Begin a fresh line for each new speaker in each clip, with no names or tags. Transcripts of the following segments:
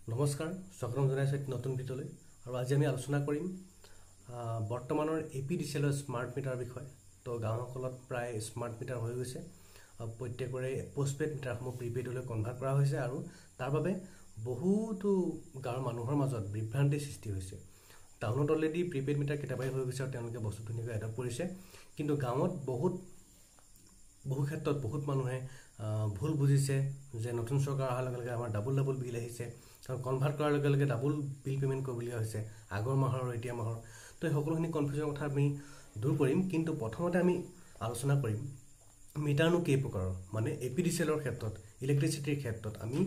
নমস্কাৰ স্বাগতম জনাইছো এক নতুন ভিডিঅ'লৈ আৰু আজি আমি আলোচনা কৰিম বৰ্তমানৰ এপিডিচিএলৰ স্মাৰ্ট মিটাৰ বিষয়ে। তো গাঁওসকলত প্ৰায় স্মাৰ্ট মিটাৰ হৈ গৈছে, প্ৰত্যেকৰে পোষ্টপেড মিটাৰসমূহ প্ৰিপেডলৈ কনভাৰ্ট কৰা হৈছে আৰু তাৰ বাবে বহুতো গাঁৱৰ মানুহৰ মাজত বিভ্ৰান্তিৰ সৃষ্টি হৈছে। টাউনত অলৰেডি প্ৰিপেড মিটাৰ কেতিয়াবাই হৈ গৈছে আৰু তেওঁলোকে বস্তু ধুনীয়াকৈ এডপ্ট কৰিছে, কিন্তু গাঁৱত বহু ক্ষেত্ৰত বহুত মানুহে ভুল বুজিছে যে নতুন চৰকাৰ অহাৰ লগে লগে আমাৰ ডাবল বিল আহিছে, কাৰণ কনভাৰ্ট কৰাৰ লগে লগে ডাবল বিল পে'মেণ্ট কৰিবলগীয়া হৈছে আগৰ মাহৰ আৰু এতিয়া মাহৰ। তো এই সকলোখিনি কনফিউজনৰ কথা আমি দূৰ কৰিম, কিন্তু প্ৰথমতে আমি আলোচনা কৰিম মিটাৰনো কেই প্ৰকাৰৰ, মানে এপিডিচিএলৰ ক্ষেত্ৰত ইলেক্ট্ৰিচিটিৰ ক্ষেত্ৰত আমি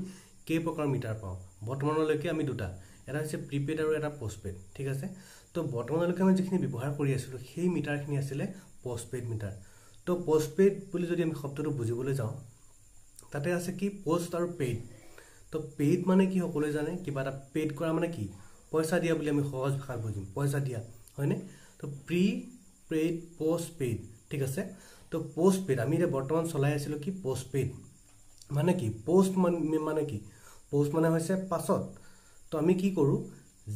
কেই প্ৰকাৰৰ মিটাৰ পাওঁ। বৰ্তমানলৈকে আমি দুটা, এটা হৈছে প্ৰিপেড আৰু এটা পোষ্টপেড, ঠিক আছে। তো বৰ্তমানলৈকে আমি যিখিনি ব্যৱহাৰ কৰি আছিলোঁ সেই মিটাৰখিনি আছিলে পোষ্টপেড মিটাৰ। তো পোষ্টপেড বুলি যদি আমি শব্দটো বুজিবলৈ যাওঁ, তাতে আছে কি পোষ্ট আৰু পেইড। তো পেইড মানে কি সকলোৱে জানে, কিবা এটা পেইড কৰা মানে কি পইচা দিয়া বুলি আমি সহজ ভাষাত বুজিম, পইচা দিয়া, হয়নে। তো প্ৰিপেইড পোষ্টপেইড, ঠিক আছে। তো পোষ্টপেইড আমি এতিয়া বৰ্তমান চলাই আছিলোঁ কি পোষ্টপেইড মানে কি, পোষ্ট মানে কি, পোষ্ট মানে হৈছে পাছত। তো আমি কি কৰোঁ,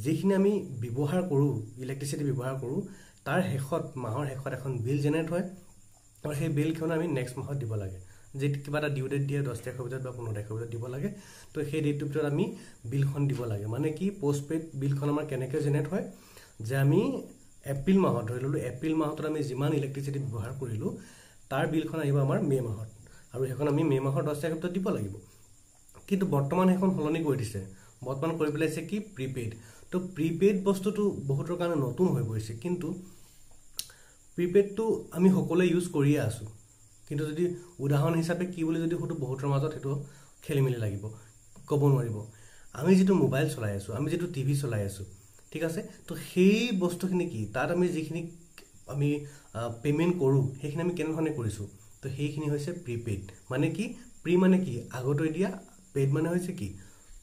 যিখিনি আমি ব্যৱহাৰ কৰোঁ ইলেক্ট্ৰিচিটি ব্যৱহাৰ কৰোঁ তাৰ শেষত মাহৰ শেষত এখন বিল জেনেৰেট হয় আৰু সেই বিলখন আমি নেক্সট মাহত দিব লাগে। যে কিবা এটা ডিউ ডেট দিয়ে 10 তাৰিখৰ ভিতৰত বা 15 তাৰিখৰ ভিতৰত দিব লাগে, তো সেই ডেটটোৰ ভিতৰত আমি বিলখন দিব লাগে। মানে কি পোষ্টপেইড বিলখন আমাৰ কেনেকৈ জেনেৰেট হয়, যে আমি এপ্ৰিল মাহত ধৰি ল'লোঁ, এপ্ৰিল মাহত আমি যিমান ইলেক্ট্ৰিচিটি ব্যৱহাৰ কৰিলোঁ তাৰ বিলখন আহিব আমাৰ মে' মাহত, আৰু সেইখন আমি মে' মাহৰ 10 তাৰিখৰ ভিতৰত দিব লাগিব। কিন্তু বৰ্তমান সেইখন সলনি কৰি দিছে, বৰ্তমান কৰি পেলাইছে কি প্ৰিপেইড। তো প্ৰিপেইড বস্তুটো বহুতৰ কাৰণে নতুন হৈ পৰিছে, কিন্তু প্ৰিপেইডটো আমি সকলোৱে ইউজ কৰিয়ে আছোঁ, কিন্তু যদি উদাহৰণ হিচাপে কি বুলি যদি সুধো বহুতৰ মাজত সেইটো খেলি মেলি লাগিব, ক'ব নোৱাৰিব। আমি যিটো মোবাইল চলাই আছোঁ, আমি যিটো টিভি চলাই আছোঁ, ঠিক আছে। তো সেই বস্তুখিনি কি, তাত আমি যিখিনি আমি পে'মেণ্ট কৰোঁ সেইখিনি আমি কেনেধৰণে কৰিছোঁ, তো সেইখিনি হৈছে প্ৰিপেইড। মানে কি প্ৰি মানে কি আগতে দিয়া, পেইড মানে হৈছে কি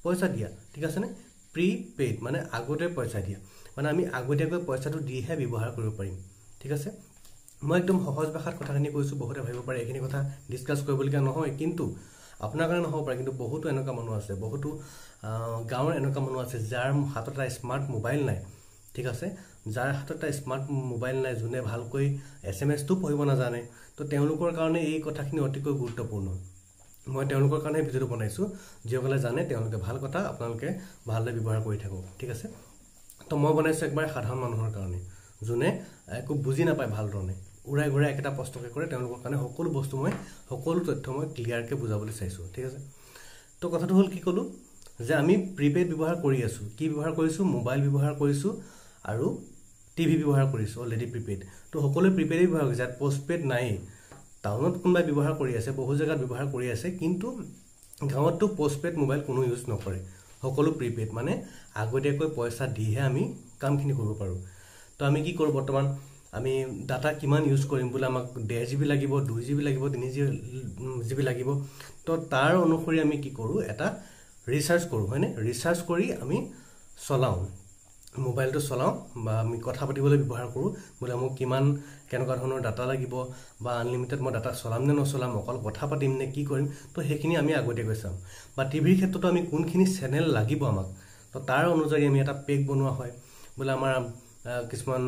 পইচা দিয়া, ঠিক আছেনে। প্ৰিপেইড মানে আগতে পইচা দিয়া, মানে আমি আগতীয়াকৈ পইচাটো দিহে ব্যৱহাৰ কৰিব পাৰিম, ঠিক আছে। মই একদম সহজ ভাষাত কথাখিনি কৈছোঁ, বহুতে ভাবিব পাৰে এইখিনি কথা ডিছকাছ কৰিবলগীয়া নহয়, কিন্তু আপোনাৰ কাৰণে নহ'ব পাৰে। কিন্তু বহুতো এনেকুৱা মানুহ আছে, বহুতো গাঁৱৰ এনেকুৱা মানুহ আছে যাৰ হাতত এটা স্মাৰ্ট মোবাইল নাই, ঠিক আছে, যাৰ হাতত এটা স্মাৰ্ট মোবাইল নাই, যোনে ভালকৈ SMS-টো পঢ়িব নাজানে। তো তেওঁলোকৰ কাৰণে এই কথাখিনি অতিকৈ গুৰুত্বপূৰ্ণ। মই তেওঁলোকৰ কাৰণে ভিডিঅ'টো বনাইছোঁ, যিসকলে জানে তেওঁলোকে ভাল কথা, আপোনালোকে ভালদৰে ব্যৱহাৰ কৰি থাকক, ঠিক আছে। তো মই বনাইছোঁ একবাৰে সাধাৰণ মানুহৰ কাৰণে, যোনে একো বুজি নাপায় ভাল ধৰণে, উৰাই ঘূৰাই একেটা প্ৰশ্নকে কৰে, তেওঁলোকৰ কাৰণে সকলো তথ্য মই ক্লিয়াৰকৈ বুজাবলৈ চাইছোঁ, ঠিক আছে। তো কথাটো হ'ল কি ক'লোঁ, যে আমি প্ৰিপেইড ব্যৱহাৰ কৰি আছোঁ, কি ব্যৱহাৰ কৰিছোঁ, মোবাইল ব্যৱহাৰ কৰিছোঁ আৰু টিভি ব্যৱহাৰ কৰিছোঁ অলৰেডি প্ৰিপেইড। তো সকলোৱে প্ৰিপেইডেই ব্যৱহাৰ কৰিছে, ইয়াত পোষ্টপেইড নায়েই। টাউনত কোনোবাই ব্যৱহাৰ কৰি আছে, বহু জেগাত ব্যৱহাৰ কৰি আছে, কিন্তু গাঁৱততো পোষ্টপেইড মোবাইল কোনো ইউজ নকৰে, সকলো প্ৰিপেইড, মানে আগতীয়াকৈ পইচা দিহে আমি কামখিনি কৰিব পাৰোঁ। তো আমি কি কৰোঁ, বৰ্তমান আমি ডাটা কিমান ইউজ কৰিম বোলে, আমাক 1.5 GB লাগিব, 2 GB লাগিব, 3 GB লাগিব। তো তাৰ অনুসৰি আমি কি কৰোঁ, এটা ৰিচাৰ্জ কৰোঁ, হয়নে। ৰিচাৰ্জ কৰি আমি চলাওঁ, মোবাইলটো চলাওঁ বা আমি কথা পাতিবলৈ ব্যৱহাৰ কৰোঁ, বোলে মোক কেনেকুৱা ধৰণৰ ডাটা লাগিব বা আনলিমিটেড মই ডাটা চলাম নে নচলাম, অকল কথা পাতিম নে কি কৰিম, তো সেইখিনি আমি আগতীয়াকৈ চাওঁ। বা টিভিৰ ক্ষেত্ৰতো আমি কোনখিনি চেনেল লাগিব আমাক, তো তাৰ অনুযায়ী আমি এটা পেক বনোৱা হয়, বোলে আমাৰ কিছুমান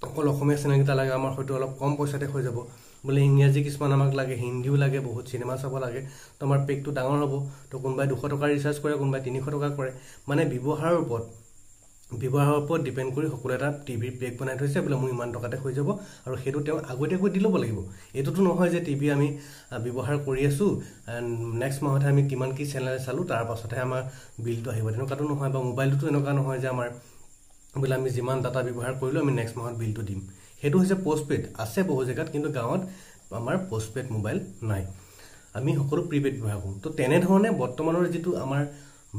অকল অসমীয়া চেনেলকেইটা লাগে, আমাৰ হয়তো অলপ কম পইচাতে হৈ যাব, বোলে ইংৰাজী কিছুমান আমাক লাগে, হিন্দীও লাগে, বহুত চিনেমা চাব লাগে, তো আমাৰ পেকটো ডাঙৰ হ'ব। তো কোনোবাই 200 টকা ৰিচাৰ্জ কৰে, কোনোবাই 300 টকা কৰে, মানে ব্যৱহাৰৰ ওপৰত ডিপেণ্ড কৰি সকলো এটা টিভিৰ পেক বনাই থৈছে, বোলে মোৰ ইমান টকাতে হৈ যাব, আৰু সেইটো তেওঁ আগতীয়াকৈ দি ল'ব লাগিব। এইটোতো নহয় যে টিভি আমি ব্যৱহাৰ কৰি আছোঁ, নেক্সট মাহতহে আমি কিমান কি চেনেল চালোঁ তাৰ পাছতহে আমাৰ বিলটো আহিব, তেনেকুৱাটো নহয়। বা মোবাইলটোতো এনেকুৱা নহয় যে আমাৰ বোলে আমি যিমান ডাটা ব্যৱহাৰ কৰিলোঁ আমি নেক্সট মাহত বিলটো দিম, সেইটো হৈছে পোষ্টপেইড। আছে বহু জেগাত, কিন্তু গাঁৱত আমাৰ পোষ্টপেইড মোবাইল নাই, আমি সকলো প্ৰিপেইড ব্যৱহাৰ কৰোঁ। তো তেনেধৰণে বৰ্তমানৰ যিটো আমাৰ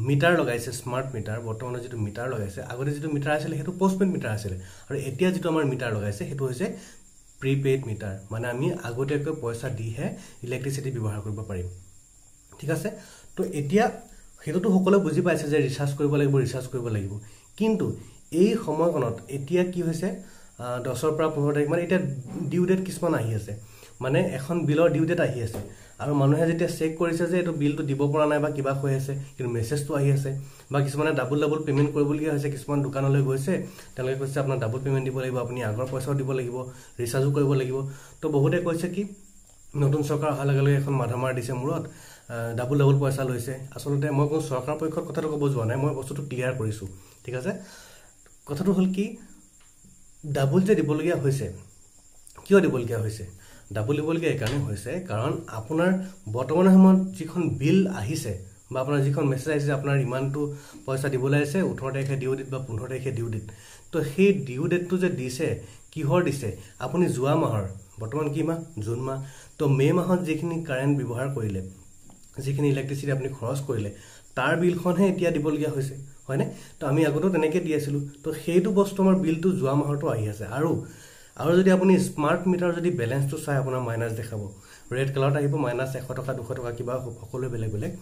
মিটাৰ লগাইছে, স্মাৰ্ট মিটাৰ, বৰ্তমানৰ যিটো মিটাৰ লগাইছে, আগতে যিটো মিটাৰ আছিলে সেইটো পোষ্টপেইড মিটাৰ আছিলে, আৰু এতিয়া যিটো আমাৰ মিটাৰ লগাইছে সেইটো হৈছে প্ৰিপেইড মিটাৰ, মানে আমি আগতীয়াকৈ পইচা দিহে ইলেক্ট্ৰিচিটি ব্যৱহাৰ কৰিব পাৰিম, ঠিক আছে। তো এতিয়া সেইটোতো সকলোৱে বুজি পাইছে যে ৰিচাৰ্জ কৰিব লাগিব, কিন্তু এই সময়কণত এতিয়া কি হৈছে, 10ৰ পৰা 15 তাৰিখ, মানে এতিয়া ডিউ ডেট কিছুমান আহি আছে, মানে এখন বিলৰ ডিউ ডেট আহি আছে, আৰু মানুহে যেতিয়া চেক কৰিছে যে এইটো বিলটো দিব পৰা নাই বা কিবা হৈ আছে কিন্তু মেছেজটো আহি আছে বা কিছুমানে ডাবল পেমেন্ট কৰিবলগীয়া হৈছে কিছুমান দোকানলৈ গৈছে তেওঁলোকে কৈছে আপোনাৰ ডাবল পেমেন্ট দিব লাগিব আপুনি আগৰ পইচাও দিব লাগিব ৰিচাৰ্জো কৰিব লাগিব তো বহুতে কৈছে কি নতুন চৰকাৰ অহাৰ লগে লগে এখন মাধমাৰ দিছে মূৰত ডাবল পইচা লৈছে আসলতে মই কোন চৰকাৰ পক্ষৰ কথাটো ক'ব যোৱা নাই মই বস্তুটো ক্লিয়াৰ কৰিছো ঠিক আছে কথাটো হল কি ডাবল যে দিবলগীয়া হৈছে কিয় দিবলগীয়া হৈছে ডাবল দিবলগীয়া এই কাৰণে হৈছে কাৰণ আপোনাৰ বৰ্তমান সময়ত যিখন বিল আহিছে বা আপোনাৰ যিখন মেছেজ আহিছে আপোনাৰ ইমানটো পইচা দিবলৈ আছে 18 তাৰিখে ডিউ ডেট বা 15 তাৰিখে ডিউ ডেট তো সেই ডিউ ডেটটো যে দিছে কিহৰ দিছে আপুনি যোৱা মাহৰ বৰ্তমান কি মাহ জুন মাহ তো মে মাহত যিখিনি কাৰেন্ট ব্যৱহাৰ কৰিলে যিখিনি ইলেক্ট্ৰিচিটি আপুনি খৰচ কৰিলে তাৰ বিলখনহে এতিয়া দিবলগীয়া হৈছে হয়নে তো আমি আগতো তেনেকৈ দি আছিলো তো সেইটো বস্তু আমাৰ বিলটো যোৱা মাহৰটো আহি আছে আৰু যদি আপুনি স্মাৰ্ট মিটাৰ যদি বেলেন্সটো চাই আপোনাৰ মাইনাস দেখাব ৰেড কালাৰত আহিব মাইনাস 100 টকা 200 টকা কিবা সকলো বেলেগ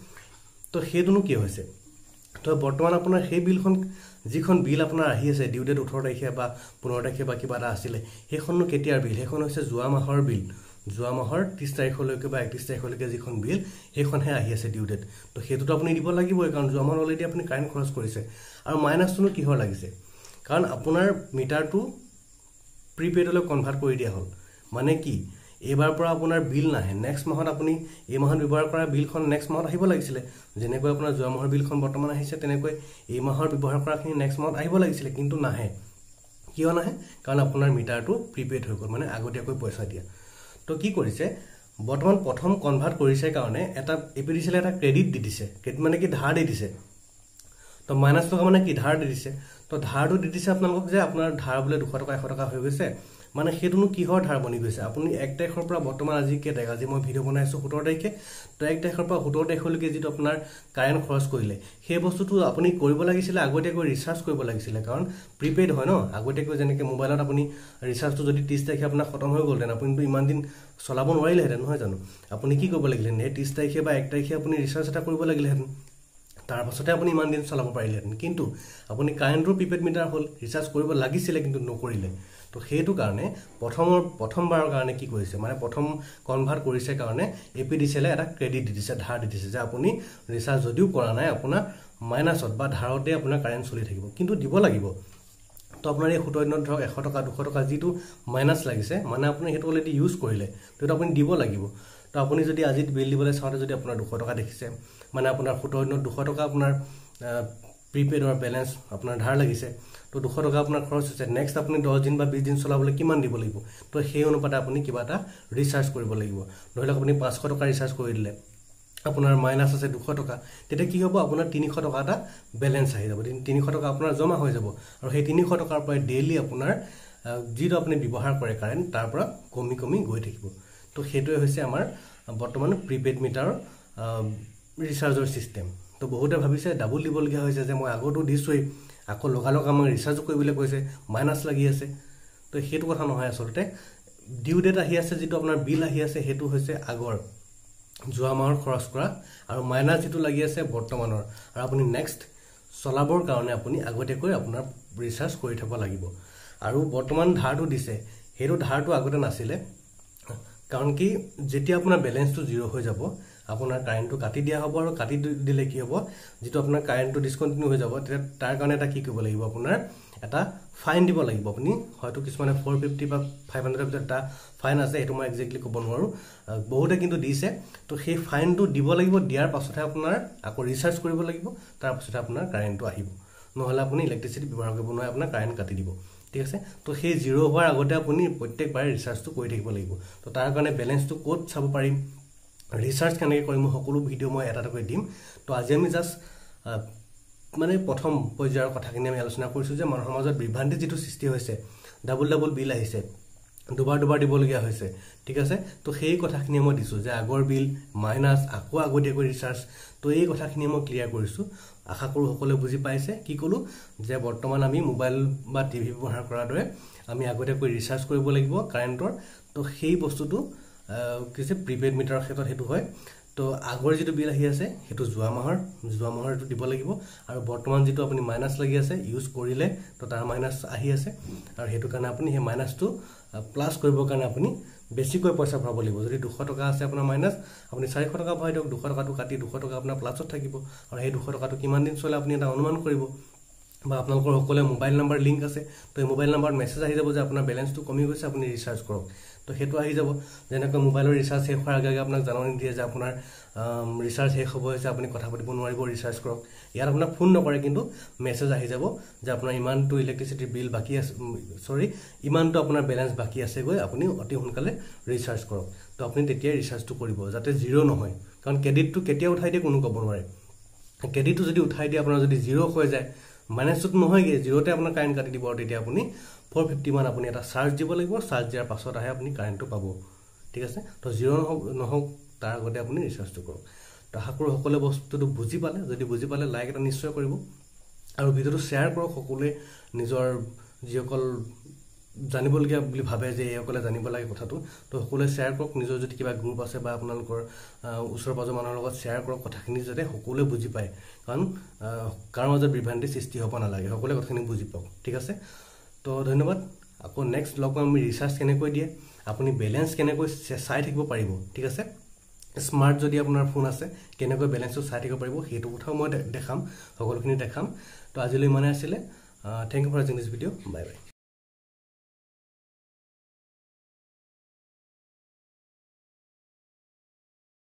তো সেইটোনো কি হৈছে তো বৰ্তমান আপোনাৰ সেই বিলখন যিখন বিল আপোনাৰ আহি আছে ডিউ ডেট 18 তাৰিখে বা 15 তাৰিখে বা কিবা এটা আছিল সেইখননো কেতিয়াৰ বিল সেইখন হৈছে যোৱা মাহৰ বিল যোৱা মাহৰ 30 তাৰিখলৈকে বা 31 তাৰিখলৈকে যিখন বিল সেইখনহে আহি আছে ডিউ ডেট তো সেইটোতো আপুনি দিব লাগিবই কাৰণ যোৱা মাহৰ অলৰেডি আপুনি কাৰেন্ট খৰচ কৰিছে আৰু মাইনাসটোনো কিহৰ লাগিছে কাৰণ আপোনাৰ মিটাৰটো প্ৰিপেডলৈ কনভাৰ্ট কৰি দিয়া হল মানে কি এবাৰ পৰা আপোনাৰ বিল নাহে নেক্সট মাহত আপুনি এই মাহত ব্যৱহাৰ কৰা বিলখন নেক্সট মাহত আহিব লাগিছিল যেনেকৈ আপোনাৰ যোৱা মাহৰ বিলখন বৰ্তমান আহিছে তেনেকৈ এই মাহৰ ব্যৱহাৰ কৰাখিনি নেক্সট মাহত আহিব লাগিছিল কিন্তু নাহে কিয় নাহে কাৰণ আপোনাৰ মিটাৰটো প্ৰিপেড হৈ গ'ল মানে আগতীয়াকৈ পইচা দিয়া তো কি কৰিছে বৰ্তমান প্ৰথম কনভাৰ্ট কৰিছে কাৰণে এটা এপিডিচিএল এটা ক্ৰেডিট দি দিছে ক্ৰেডিট মানে কি ধাৰ দি দিছে তো মাইনাস টকা মানে কি ধাৰ দি দিছে তো ধাৰটো দি দিছে আপোনালোকক যে আপোনাৰ ধাৰ বোলে 200 টকা 100 টকা হৈ গৈছে মানে হেতুনো কিহৰ ধাৰ বনি গৈছে আপুনি 1 তাৰিখৰ পৰা বৰ্তমান আজি কে তাৰিখ আজি মই ভিডিও বনাইছো 17 তাৰিখে তো 1 তাৰিখৰ পৰা 17 তাৰিখলৈকে যেটো আপোনাৰ কাৰেন্ট খৰচ কৰিলে সেই বস্তুটো আপুনি কৰিব লাগিছিল আগতীয়াকৈ ৰিচাৰ্জ কৰিব লাগিছিল কাৰণ প্ৰিপেড হয় ন আগতীয়াকৈ যেনেকৈ মোবাইলত আপুনি ৰিচাৰ্জটো যদি 30 তাৰিখে আপোনাৰ খতম হৈ গ'ল তেন আপুনি ইমান দিন চলাব নোৱাৰিলেহেঁতেন নহয় জানো আপুনি কি কৰিব লাগিলে 30 তাৰিখে বা 1 তাৰিখে আপুনি ৰিচাৰ্জ এটা কৰিব লাগিলেহেঁতেন তাৰ পাছতে আপুনি ইমান দিন চলাব পাৰিলেহেঁতেন কিন্তু আপুনি কাৰেন্টৰ প্ৰিপেড মিটাৰ হল ৰিচাৰ্জ কৰিব লাগিছিল কিন্তু নকৰিলে তো সেইটো কাৰণে প্ৰথমবাৰৰ কাৰণে কি কৰিছে মানে প্ৰথম কনভাৰ্ট কৰিছে কাৰণে এপিডিচিএল এটা ক্ৰেডিট দি দিছে ধাৰ দি দিছে যে আপুনি ৰিচাৰ্জ যদিও কৰা নাই আপোনাৰ মাইনাসত বা ধাৰতে আপোনাৰ কাৰেন্ট চলি থাকিব কিন্তু দিব লাগিব তো আপোনাৰ এই 17 দিনত ধৰক 100 টকা 200 টকা যেটো মাইনাস লাগিছে মানে আপুনি হেতু অলৰেডি ইউজ কৰিলে তো আপুনি দিব লাগিব তো আপুনি যদি আজি বিল দিবলৈ চাওতে যদি আপোনাৰ 200 টকা দেখিছে মানে আপোনাৰ 17 দিনত 200 টকা আপোনাৰ প্ৰিপেড অৰ বেলেন্স আপোনাৰ ধাৰ লাগিছে তো 200 টকা আপোনাৰ খৰচ হৈছে নেক্সট আপুনি 10 দিন বা 20 দিন চলাবলৈ কিমান দিব লাগিব তো সেই অনুপাতে আপুনি কিবা এটা ৰিচাৰ্জ কৰিব লাগিব নহলে আপুনি 500 টকা ৰিচাৰ্জ কৰি দিলে আপোনাৰ মাইনাস আছে 200 টকা তেতিয়া কি হ'ব আপোনাৰ 300 টকা এটা বেলেন্স আহি যাব 300 টকা আপোনাৰ জমা হৈ যাব আৰু সেই 300 টকাৰ পৰা ডেইলি আপোনাৰ যিটো আপুনি ব্যৱহাৰ কৰে কাৰেন্ট তাৰ পৰা কমি গৈ থাকিব তো সেইটোৱে হৈছে আমাৰ বৰ্তমান প্ৰিপেড মিটাৰ ৰিচাৰ্জৰ সিস্টেম তো বহুতে ভাবিছে ডাবল দিবলগীয়া হৈছে যে মই আগতো দিছোই আকৌ লগালগ আমাৰ ৰিচাৰ্জ কৰিবলৈ কৈছে মাইনাস লাগি আছে তো হেতু কথা নহয় আসলতে ডিউ ডেট আহি আছে যেটো আপোনাৰ বিল আহি আছে হেতু হৈছে আগৰ যোৱা মাহৰ খৰচ কৰা আৰু মাইনাস যেটো লাগি আছে বৰ্তমানৰ আৰু আপুনি নেক্সট চলাবৰ কাৰণে আপুনি আগতীয়াকৈ আপোনাৰ ৰিচাৰ্জ কৰি থব লাগিব আৰু বৰ্তমান ধাৰটো দিছে হেতু ধাৰটো আগতে নাছিলে কাৰণ কি যেতিয়া আপোনাৰ বেলেন্সটো 0 হৈ যাব আপোনাৰ কাৰেন্টটো কাটি দিয়া হ'ব আৰু কাটি দিলে কি হ'ব যেটো আপোনাৰ কাৰেন্টটো ডিসকন্টিনিউ হৈ যাব তাৰ কাৰণে এটা কি কৰিব লাগিব আপোনাৰ এটা ফাইন দিব লাগিব আপুনি হয়তো কিছুমানে 450 বা 500 ভিতৰত এটা ফাইন আছে এটো মই এক্স্যাক্টলি ক'ব নোৱাৰো বহুতে কিন্তু দিছে তো সেই ফাইনটো দিব লাগিব দিয়াৰ পাছতে আপোনাৰ আকৌ ৰিচাৰ্জ কৰিব লাগিব তাৰ পাছতে আপোনাৰ কাৰেন্টটো আহিব নহলে আপুনি ইলেক্ট্ৰিচিটি ব্যৱহাৰ কৰিব নোৱাৰে আপোনাৰ কাৰেন্ট কাটি দিব ঠিক আছে তো সেই 0 হোৱাৰ আগতে আপুনি প্ৰত্যেকবাৰে ৰিচাৰ্জটো কৰি থাকিব লাগিব তো তাৰ কাৰণে বেলেন্সটো কোড চাব পাৰিম ৰিচাৰ্জ কেনেকৈ কৰিম সকলো ভিডিও মই এটাকৈ দিম তো আজি আমি জাস্ট মানে প্ৰথম পৰ্যায়ৰ কথাখিনি আমি আলোচনা কৰিছো যে মানুহৰ মাজত বিভ্ৰান্তি যেটো সৃষ্টি হৈছে ডাবল বিল আহিছে দুবাৰ দিবলগীয়া হৈছে ঠিক আছে তো সেই কথাখিনি মই দিছো যে আগৰ বিল মাইনাস আকৌ আগতীয়াকৈ ৰিচাৰ্জ তো এই কথাখিনি মই ক্লিয়াৰ কৰিছো আশা কৰো সকলোৱে বুজি পাইছে কি কলো যে বৰ্তমান আমি মোবাইল বা টিভি ব্যৱহাৰ কৰাৰ দৰে আমি আগতীয়াকৈ ৰিচাৰ্জ কৰিব লাগিব কাৰেন্টৰ তো সেই বস্তুটো কিছে প্ৰিপেড মিটাৰৰ ক্ষেত্ৰত হেতু হয় তো আগৰ যেটো বিল আহি আছে হেতু যোৱা মাহৰটো দিব লাগিব আৰু বৰ্তমান যেটো আপুনি মাইনাস লাগি আছে ইউজ কৰিলে তো তাৰ মাইনাস আহি আছে আৰু হেতু কাৰণে আপুনি হে মাইনাসটো প্লাস কৰিবৰ কাৰণে আপুনি বেছিকৈ পইচা ভৰাব লাগিব যদি 200 টকা আছে আপোনাৰ মাইনাস আপুনি 400 টকা ভৰাই দিয়ক 200 টকাটো কাটি 200 টকা আপোনাৰ প্লাসত থাকিব আৰু সেই 200 টকাটো কিমান দিন চলে আপুনি এটা অনুমান কৰিব বা আপোনালোকৰ সকলে মোবাইল নম্বৰ লিংক আছে তো এই মোবাইল নম্বৰত মেছেজ আহি যাব যে আপোনাৰ বেলেন্সটো কমি গৈছে আপুনি ৰিচাৰ্জ কৰক তো হেতু আহি যাব যেনেকৈ মোবাইলৰ ৰিচাৰ্জ শেষ হোৱাৰ আগে আপোনাক জাননী দিয়ে যে আপোনাৰ ৰিচাৰ্জ শেষ হ'ব হৈছে আপুনি কথা পাতিব নোৱাৰিব ৰিচাৰ্জ কৰক ইয়াত আপোনাক ফোন নকৰে কিন্তু মেছেজ আহি যাব যে আপোনাৰ ইমানটো ইলেক্ট্ৰিচিটি বিল বাকি আছে ইমানটো আপোনাৰ বেলেন্স বাকি আছে গৈ আপুনি অতি সোনকালে ৰিচাৰ্জ কৰক তো আপুনি তেতিয়া ৰিচাৰ্জটো কৰিব যাতে জিৰো নহয় কাৰণ ক্ৰেডিটটো কেতিয়া উঠাই দিয়ে কোনো ক'ব নোৱাৰে ক্ৰেডিটটো যদি উঠাই দিয়ে আপোনাৰ যদি জিৰো হৈ যায় মাইনাসত নহয়গে জিৰোতে আপোনাৰ কাৰেন্ট কাটি দিব আৰু তেতিয়া আপুনি 450 মান আপুনি এটা চাৰ্জ দিব লাগিব চাৰ্জ দিয়াৰ পাছত আহে আপুনি কাৰেন্টটো পাব ঠিক আছে তো জিৰো নহওক তাৰ আগতে আপুনি ৰিচাৰ্জটো কৰক তো আশা কৰো সকলো বস্তুটো বুজি পালে যদি বুজি পালে লাইক এটা নিশ্চয় কৰিব আৰু ভিডিওটো শেয়াৰ কৰক সকলোৱে নিজৰ যিসকল জানিবলগীয়া বুলি ভাবে যে এইসকলে জানিব লাগে কথাটো তো সকলোৱে শেয়াৰ কৰক নিজৰ যদি কিবা গ্ৰুপ আছে বা আপোনালোকৰ ওচৰ পাজৰ মানুহৰ লগত শেয়াৰ কৰক কথাখিনি যাতে সকলোৱে বুজি পায় কাৰণ কাৰো মাজত বিভ্ৰান্তি সৃষ্টি হ'ব নালাগে সকলোৱে কথাখিনি বুজি পাওক ঠিক আছে তো ধন্যবাদ আকৌ নেক্সট লগ আমি ৰিচাৰ্জ কেনেকৈ দিয়ে আপুনি বেলেন্স কেনেকৈ চাই থাকিব পাৰিব ঠিক আছে স্মাৰ্ট যদি আপোনাৰ ফোন আছে কেনেকৈ বেলেন্সটো চাই থাকিব পাৰিব হেতু কথাও মই দেখাম সকলোখিনি দেখাম তো আজিলৈ মানে আছিল thank you for watching this video bye by